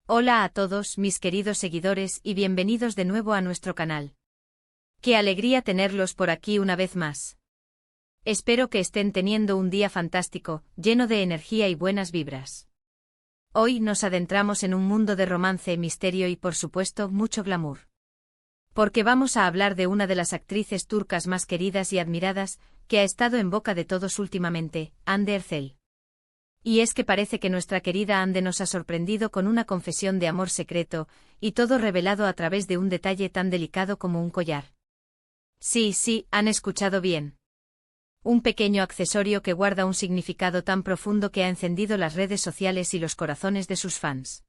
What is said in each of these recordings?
Hola a todos mis queridos seguidores y bienvenidos de nuevo a nuestro canal. Qué alegría tenerlos por aquí una vez más. Espero que estén teniendo un día fantástico, lleno de energía y buenas vibras. Hoy nos adentramos en un mundo de romance, misterio y por supuesto mucho glamour. Porque vamos a hablar de una de las actrices turcas más queridas y admiradas, que ha estado en boca de todos últimamente, Hande Erçel. Y es que parece que nuestra querida Hande nos ha sorprendido con una confesión de amor secreto, y todo revelado a través de un detalle tan delicado como un collar. Sí, han escuchado bien. Un pequeño accesorio que guarda un significado tan profundo que ha encendido las redes sociales y los corazones de sus fans.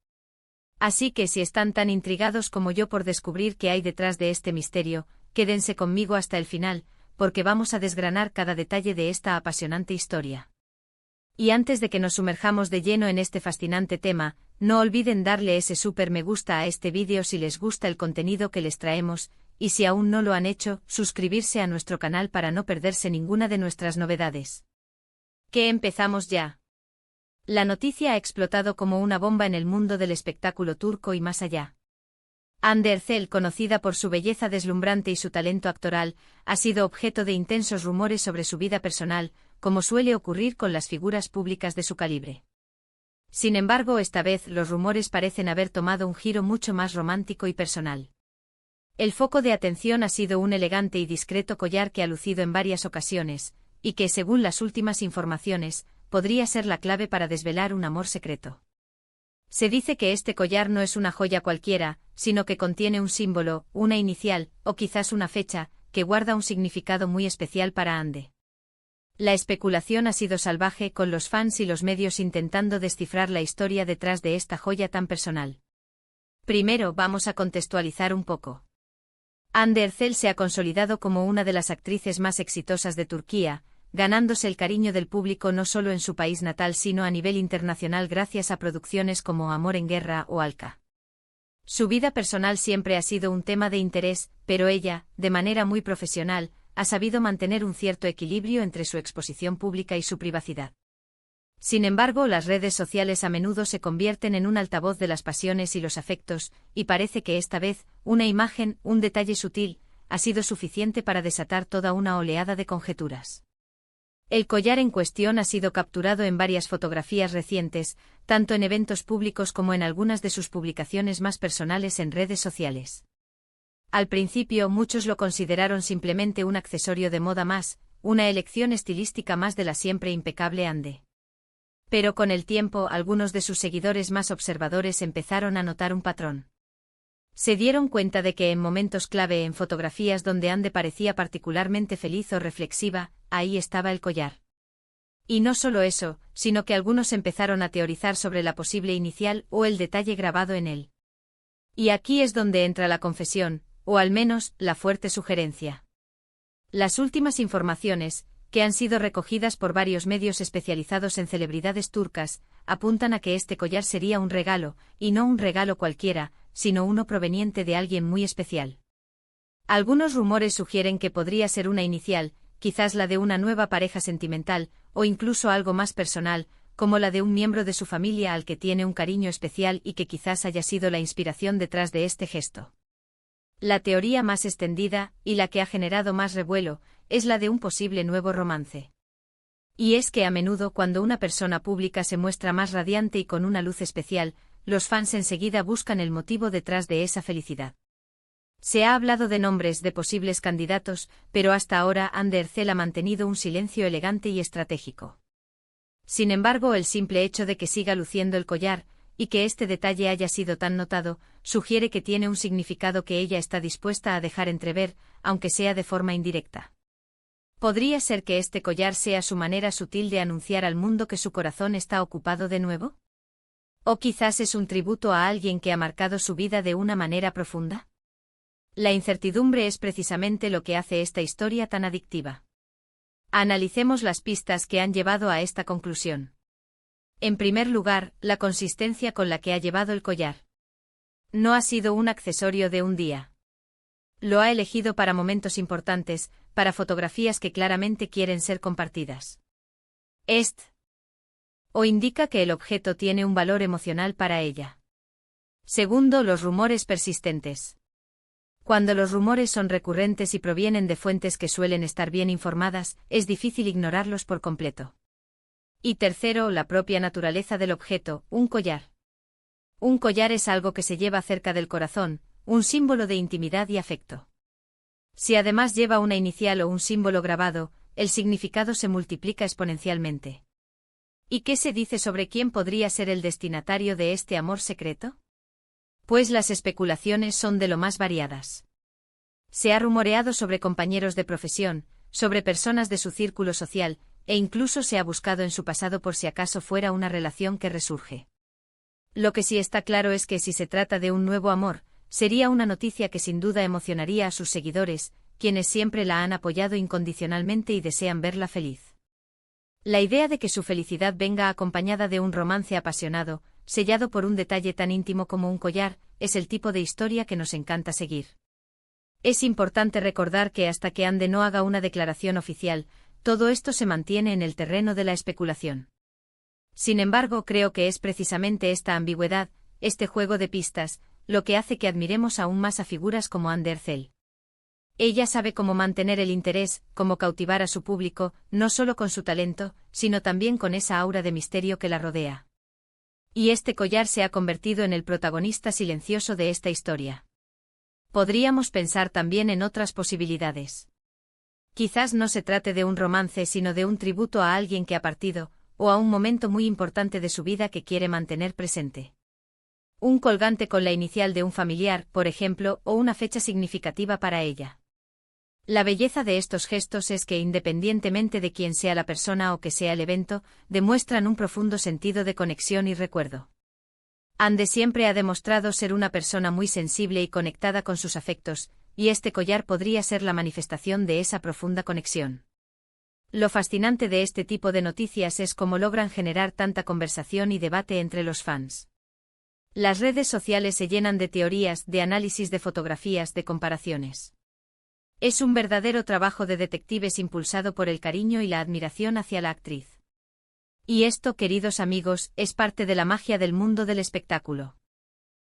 Así que si están tan intrigados como yo por descubrir qué hay detrás de este misterio, quédense conmigo hasta el final, porque vamos a desgranar cada detalle de esta apasionante historia. Y antes de que nos sumerjamos de lleno en este fascinante tema, no olviden darle ese súper me gusta a este vídeo si les gusta el contenido que les traemos, y si aún no lo han hecho, suscribirse a nuestro canal para no perderse ninguna de nuestras novedades. ¿Qué empezamos ya? La noticia ha explotado como una bomba en el mundo del espectáculo turco y más allá. Hande Erçel, conocida por su belleza deslumbrante y su talento actoral, ha sido objeto de intensos rumores sobre su vida personal, como suele ocurrir con las figuras públicas de su calibre. Sin embargo, esta vez los rumores parecen haber tomado un giro mucho más romántico y personal. El foco de atención ha sido un elegante y discreto collar que ha lucido en varias ocasiones, y que, según las últimas informaciones, podría ser la clave para desvelar un amor secreto. Se dice que este collar no es una joya cualquiera, sino que contiene un símbolo, una inicial, o quizás una fecha, que guarda un significado muy especial para Hande. La especulación ha sido salvaje, con los fans y los medios intentando descifrar la historia detrás de esta joya tan personal. Primero vamos a contextualizar un poco. Hande Erçel se ha consolidado como una de las actrices más exitosas de Turquía, ganándose el cariño del público no solo en su país natal sino a nivel internacional gracias a producciones como Amor en Guerra o Alka. Su vida personal siempre ha sido un tema de interés, pero ella, de manera muy profesional, ha sabido mantener un cierto equilibrio entre su exposición pública y su privacidad. Sin embargo, las redes sociales a menudo se convierten en un altavoz de las pasiones y los afectos, y parece que esta vez, una imagen, un detalle sutil, ha sido suficiente para desatar toda una oleada de conjeturas. El collar en cuestión ha sido capturado en varias fotografías recientes, tanto en eventos públicos como en algunas de sus publicaciones más personales en redes sociales. Al principio muchos lo consideraron simplemente un accesorio de moda más, una elección estilística más de la siempre impecable Hande. Pero con el tiempo algunos de sus seguidores más observadores empezaron a notar un patrón. Se dieron cuenta de que en momentos clave en fotografías donde Hande parecía particularmente feliz o reflexiva, ahí estaba el collar. Y no solo eso, sino que algunos empezaron a teorizar sobre la posible inicial o el detalle grabado en él. Y aquí es donde entra la confesión, o al menos, la fuerte sugerencia. Las últimas informaciones, que han sido recogidas por varios medios especializados en celebridades turcas, apuntan a que este collar sería un regalo, y no un regalo cualquiera, sino uno proveniente de alguien muy especial. Algunos rumores sugieren que podría ser una inicial, quizás la de una nueva pareja sentimental, o incluso algo más personal, como la de un miembro de su familia al que tiene un cariño especial y que quizás haya sido la inspiración detrás de este gesto. La teoría más extendida, y la que ha generado más revuelo, es la de un posible nuevo romance. Y es que a menudo cuando una persona pública se muestra más radiante y con una luz especial, los fans enseguida buscan el motivo detrás de esa felicidad. Se ha hablado de nombres de posibles candidatos, pero hasta ahora Hande Erçel ha mantenido un silencio elegante y estratégico. Sin embargo, el simple hecho de que siga luciendo el collar, y que este detalle haya sido tan notado, sugiere que tiene un significado que ella está dispuesta a dejar entrever, aunque sea de forma indirecta. ¿Podría ser que este collar sea su manera sutil de anunciar al mundo que su corazón está ocupado de nuevo? ¿O quizás es un tributo a alguien que ha marcado su vida de una manera profunda? La incertidumbre es precisamente lo que hace esta historia tan adictiva. Analicemos las pistas que han llevado a esta conclusión. En primer lugar, la consistencia con la que ha llevado el collar. No ha sido un accesorio de un día. Lo ha elegido para momentos importantes, para fotografías que claramente quieren ser compartidas. O indica que el objeto tiene un valor emocional para ella. Segundo, los rumores persistentes. Cuando los rumores son recurrentes y provienen de fuentes que suelen estar bien informadas, es difícil ignorarlos por completo. Y tercero, la propia naturaleza del objeto, un collar. Un collar es algo que se lleva cerca del corazón, un símbolo de intimidad y afecto. Si además lleva una inicial o un símbolo grabado, el significado se multiplica exponencialmente. ¿Y qué se dice sobre quién podría ser el destinatario de este amor secreto? Pues las especulaciones son de lo más variadas. Se ha rumoreado sobre compañeros de profesión, sobre personas de su círculo social, e incluso se ha buscado en su pasado por si acaso fuera una relación que resurge. Lo que sí está claro es que si se trata de un nuevo amor, sería una noticia que sin duda emocionaría a sus seguidores, quienes siempre la han apoyado incondicionalmente y desean verla feliz. La idea de que su felicidad venga acompañada de un romance apasionado, sellado por un detalle tan íntimo como un collar, es el tipo de historia que nos encanta seguir. Es importante recordar que hasta que Ande no haga una declaración oficial, todo esto se mantiene en el terreno de la especulación. Sin embargo, creo que es precisamente esta ambigüedad, este juego de pistas, lo que hace que admiremos aún más a figuras como Ande Ercel. Ella sabe cómo mantener el interés, cómo cautivar a su público, no solo con su talento, sino también con esa aura de misterio que la rodea. Y este collar se ha convertido en el protagonista silencioso de esta historia. Podríamos pensar también en otras posibilidades. Quizás no se trate de un romance sino de un tributo a alguien que ha partido, o a un momento muy importante de su vida que quiere mantener presente. Un colgante con la inicial de un familiar, por ejemplo, o una fecha significativa para ella. La belleza de estos gestos es que independientemente de quién sea la persona o que sea el evento, demuestran un profundo sentido de conexión y recuerdo. Ande siempre ha demostrado ser una persona muy sensible y conectada con sus afectos, y este collar podría ser la manifestación de esa profunda conexión. Lo fascinante de este tipo de noticias es cómo logran generar tanta conversación y debate entre los fans. Las redes sociales se llenan de teorías, de análisis de fotografías, de comparaciones. Es un verdadero trabajo de detectives impulsado por el cariño y la admiración hacia la actriz. Y esto, queridos amigos, es parte de la magia del mundo del espectáculo.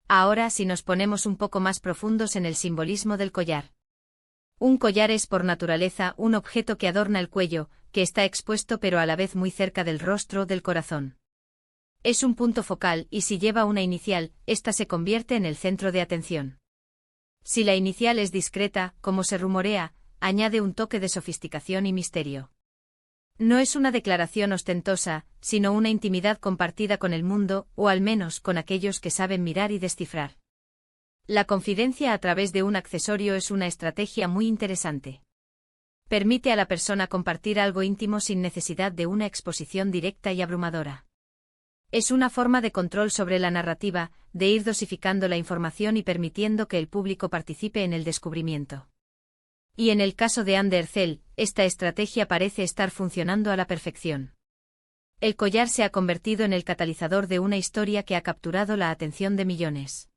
Ahora, si nos ponemos un poco más profundos en el simbolismo del collar. Un collar es por naturaleza un objeto que adorna el cuello, que está expuesto pero a la vez muy cerca del rostro, del corazón. Es un punto focal y si lleva una inicial, ésta se convierte en el centro de atención. Si la inicial es discreta, como se rumorea, añade un toque de sofisticación y misterio. No es una declaración ostentosa, sino una intimidad compartida con el mundo, o al menos con aquellos que saben mirar y descifrar. La confidencia a través de un accesorio es una estrategia muy interesante. Permite a la persona compartir algo íntimo sin necesidad de una exposición directa y abrumadora. Es una forma de control sobre la narrativa, de ir dosificando la información y permitiendo que el público participe en el descubrimiento. Y en el caso de Ande Ercel, esta estrategia parece estar funcionando a la perfección. El collar se ha convertido en el catalizador de una historia que ha capturado la atención de millones.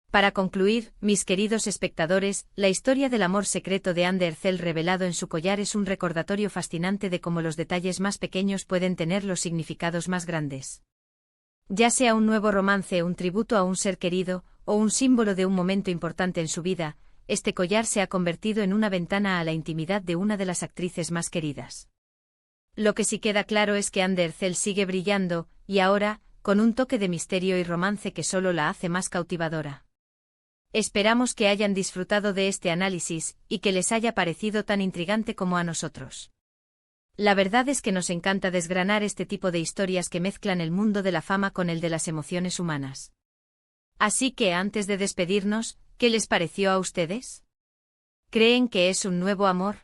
Para concluir, mis queridos espectadores, la historia del amor secreto de Ande Ercel revelado en su collar es un recordatorio fascinante de cómo los detalles más pequeños pueden tener los significados más grandes. Ya sea un nuevo romance, un tributo a un ser querido, o un símbolo de un momento importante en su vida, este collar se ha convertido en una ventana a la intimidad de una de las actrices más queridas. Lo que sí queda claro es que Ande Ercel sigue brillando, y ahora, con un toque de misterio y romance que solo la hace más cautivadora. Esperamos que hayan disfrutado de este análisis, y que les haya parecido tan intrigante como a nosotros. La verdad es que nos encanta desgranar este tipo de historias que mezclan el mundo de la fama con el de las emociones humanas. Así que antes de despedirnos, ¿qué les pareció a ustedes? ¿Creen que es un nuevo amor?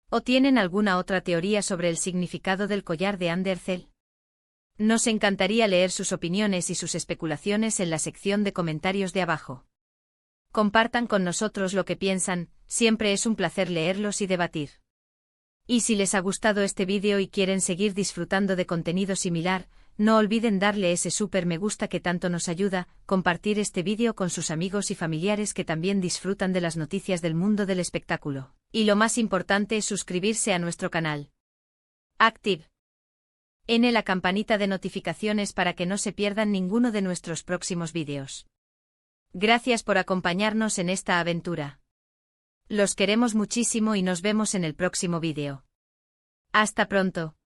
¿O tienen alguna otra teoría sobre el significado del collar de Ande Ercel? Nos encantaría leer sus opiniones y sus especulaciones en la sección de comentarios de abajo. Compartan con nosotros lo que piensan, siempre es un placer leerlos y debatir. Y si les ha gustado este vídeo y quieren seguir disfrutando de contenido similar, no olviden darle ese súper me gusta que tanto nos ayuda, compartir este vídeo con sus amigos y familiares que también disfrutan de las noticias del mundo del espectáculo. Y lo más importante es suscribirse a nuestro canal. Active. En la campanita de notificaciones para que no se pierdan ninguno de nuestros próximos vídeos. Gracias por acompañarnos en esta aventura. Los queremos muchísimo y nos vemos en el próximo vídeo. Hasta pronto.